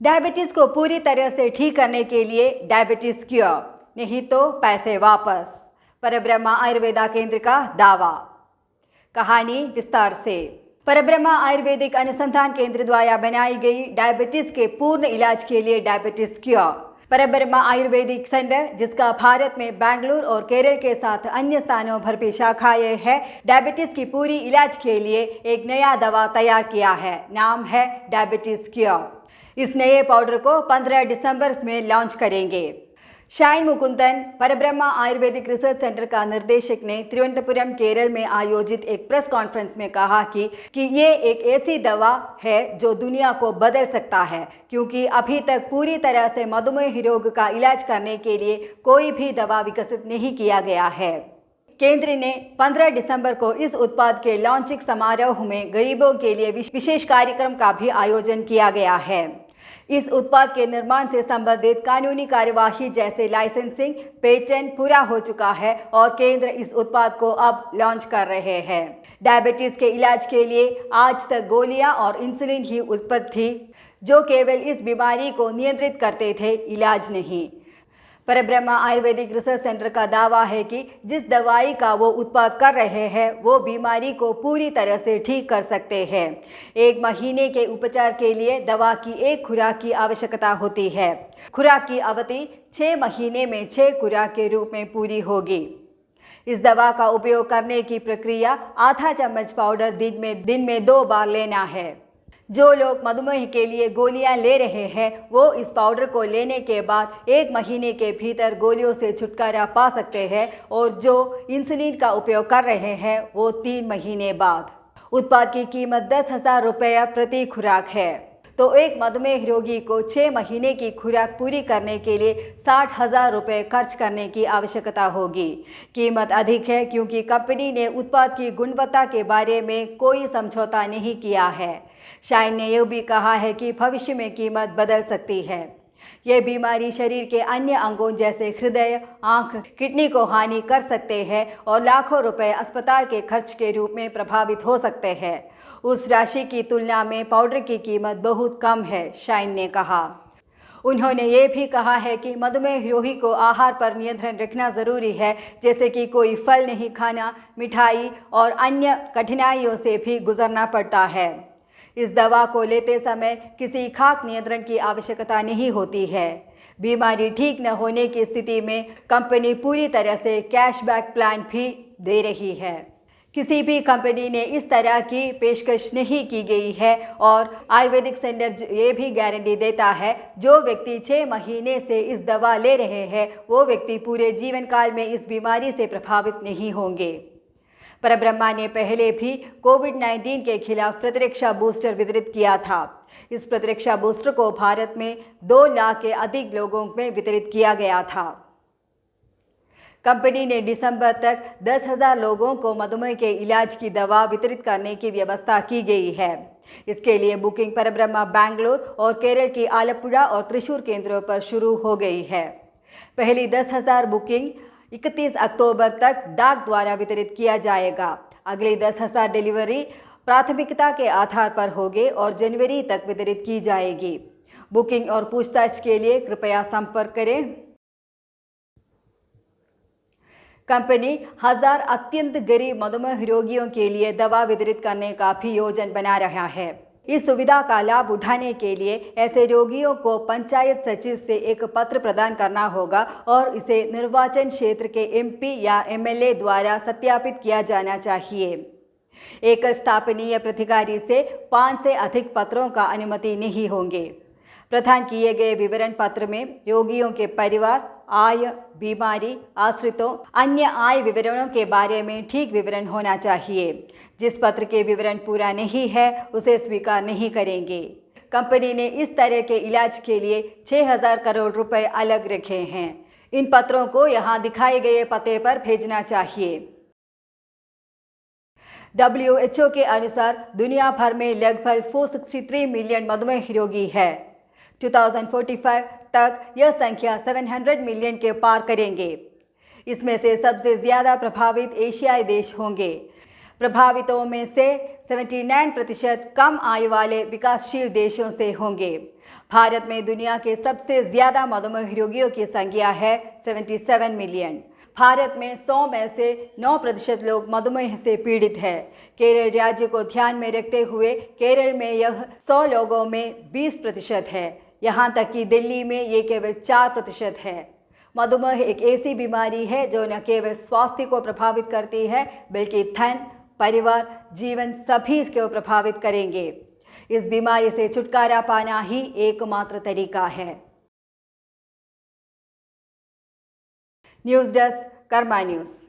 Diabetes को पूरी तरह से ठीक करने के लिए डायबिटीज क्योर, नहीं तो पैसे वापस, परब्रह्मा आयुर्वेदा केंद्र का दावा। कहानी विस्तार से। परब्रह्मा आयुर्वेदिक अनुसंधान केंद्र द्वारा बनाई गई डायबिटीज के पूर्ण इलाज के लिए डायबिटीज क्योर परब्रह्मा आयुर्वेदिक सेंटर, जिसका भारत में बेंगलुरु और केरल के साथ अन्य स्थानों पर भी शाखाएं हैं, डायबिटीज की पूरी इलाज के लिए एक नया दवा तैयार किया है। नाम है डायबिटीज क्योर। इस नए पाउडर को 15 दिसंबर में लॉन्च करेंगे। शाइन मुकुंदन, परब्रह्मा आयुर्वेदिक रिसर्च सेंटर का निर्देशक, ने तिरुवनंतपुरम केरल में आयोजित एक प्रेस कॉन्फ्रेंस में कहा कि ये एक ऐसी दवा है जो दुनिया को बदल सकता है, क्योंकि अभी तक पूरी तरह से मधुमेह रोग का इलाज करने के लिए कोई भी दवा विकसित नहीं किया गया है। केंद्र ने 15 दिसंबर को इस उत्पाद के लॉन्चिंग समारोह में गरीबों के लिए विशेष कार्यक्रम का भी आयोजन किया गया है। इस उत्पाद के निर्माण से संबंधित कानूनी कार्यवाही जैसे लाइसेंसिंग, पेटेंट पूरा हो चुका है और केंद्र इस उत्पाद को अब लॉन्च कर रहे हैं। डायबिटीज के इलाज के लिए आज तक गोलियां और इंसुलिन ही उत्पाद थी, जो केवल इस बीमारी को नियंत्रित करते थे, इलाज नहीं। परब्रह्मा आयुर्वेदिक रिसर्च सेंटर का दावा है कि जिस दवाई का वो उत्पाद कर रहे हैं, वो बीमारी को पूरी तरह से ठीक कर सकते हैं। 1 महीने के उपचार के लिए दवा की एक खुराक की आवश्यकता होती है। खुराक की अवधि 6 महीने में 6 खुराक के रूप में पूरी होगी। इस दवा का उपयोग करने की प्रक्रिया आधा चम्मच पाउडर दिन में 2 बार लेना है। जो लोग मधुमेह के लिए गोलियां ले रहे हैं, वो इस पाउडर को लेने के बाद 1 महीने के भीतर गोलियों से छुटकारा पा सकते हैं, और जो इंसुलिन का उपयोग कर रहे हैं, वो 3 महीने बाद। उत्पाद की कीमत 10,000 रुपये प्रति खुराक है, तो एक मधुमेह रोगी को 6 महीने की खुराक पूरी करने के लिए 60,000 रुपये खर्च करने की आवश्यकता होगी। कीमत अधिक है क्योंकि कंपनी ने उत्पाद की गुणवत्ता के बारे में कोई समझौता नहीं किया है। शाइन ने यह भी कहा है कि भविष्य में कीमत बदल सकती है। यह बीमारी शरीर के अन्य अंगों जैसे हृदय, आंख, किडनी को हानि कर सकते हैं और लाखों रुपए अस्पताल के खर्च के रूप में प्रभावित हो सकते हैं। उस राशि की तुलना में पाउडर की कीमत बहुत कम है, शाइन ने कहा। उन्होंने ये भी कहा है कि मधुमेह रोगी को आहार पर नियंत्रण रखना ज़रूरी है, जैसे कि कोई फल नहीं खाना, मिठाई और अन्य कठिनाइयों से भी गुजरना पड़ता है। इस दवा को लेते समय किसी खाद्य नियंत्रण की आवश्यकता नहीं होती है। बीमारी ठीक न होने की स्थिति में कंपनी पूरी तरह से कैशबैक प्लान भी दे रही है। किसी भी कंपनी ने इस तरह की पेशकश नहीं की गई है, और आयुर्वेदिक सेंटर ये भी गारंटी देता है जो व्यक्ति 6 महीने से इस दवा ले रहे हैं, वो व्यक्ति पूरे जीवन काल में इस बीमारी से प्रभावित नहीं होंगे। परब्रह्मा ने पहले भी कोविड-19 के खिलाफ प्रतिरक्षा बूस्टर वितरित किया था। इस प्रतिरक्षा बूस्टर को भारत में 2 लाख के अधिक लोगों में वितरित किया गया था। कंपनी ने दिसंबर तक 10,000 लोगों को मधुमेह के इलाज की दवा वितरित करने की व्यवस्था की गई है। इसके लिए बुकिंग परब्रह्मा बेंगलुरु और केरल की आलपुड़ा और त्रिशूर केंद्रों पर शुरू हो गई है। पहली 10,000 बुकिंग 31 अक्टूबर तक डाक द्वारा वितरित किया जाएगा। अगली 10,000 डिलीवरी प्राथमिकता के आधार पर होगी और जनवरी तक वितरित की जाएगी। बुकिंग और पूछताछ के लिए कृपया संपर्क करें। कंपनी 1000 अत्यंत गरीब मधुमेह रोगियों के लिए दवा वितरित करने का भी योजना बना रहा है। इस सुविधा का लाभ उठाने के लिए ऐसे रोगियों को पंचायत सचिव से एक पत्र प्रदान करना होगा और इसे निर्वाचन क्षेत्र के MP या MLA द्वारा सत्यापित किया जाना चाहिए। एक स्थापनीय प्राधिकारी से 5 से अधिक पत्रों का अनुमति नहीं होंगे। प्रदान किए गए विवरण पत्र में रोगियों के परिवार, आय, बीमारी, आश्रितों, अन्य आय विवरणों के बारे में ठीक विवरण होना चाहिए। जिस पत्र के विवरण पूरा नहीं है, उसे स्वीकार नहीं करेंगे। कंपनी ने इस तरह के इलाज के लिए 6,000 करोड़ रुपए अलग रखे हैं। इन पत्रों को यहाँ दिखाए गए पते पर भेजना चाहिए। WHO के अनुसार दुनिया भर में लगभग 463 मिलियन मधुमेह रोगी है। 2045 तक यह संख्या 700 मिलियन के पार करेंगे। इसमें से सबसे ज़्यादा प्रभावित एशियाई देश होंगे। प्रभावितों में से 79% कम आय वाले विकासशील देशों से होंगे। भारत में दुनिया के सबसे ज्यादा मधुमेह रोगियों की संख्या है 77 मिलियन। भारत में 100 में से 9% लोग मधुमेह से पीड़ित है। केरल राज्य को ध्यान में रखते हुए केरल में यह 100 लोगों में 20% है। यहाँ तक कि दिल्ली में ये केवल 4% है। मधुमेह एक ऐसी बीमारी है जो न केवल स्वास्थ्य को प्रभावित करती है बल्कि धन, परिवार, जीवन सभी को प्रभावित करेंगे। इस बीमारी से छुटकारा पाना ही एकमात्र तरीका है। News desk, Karma news.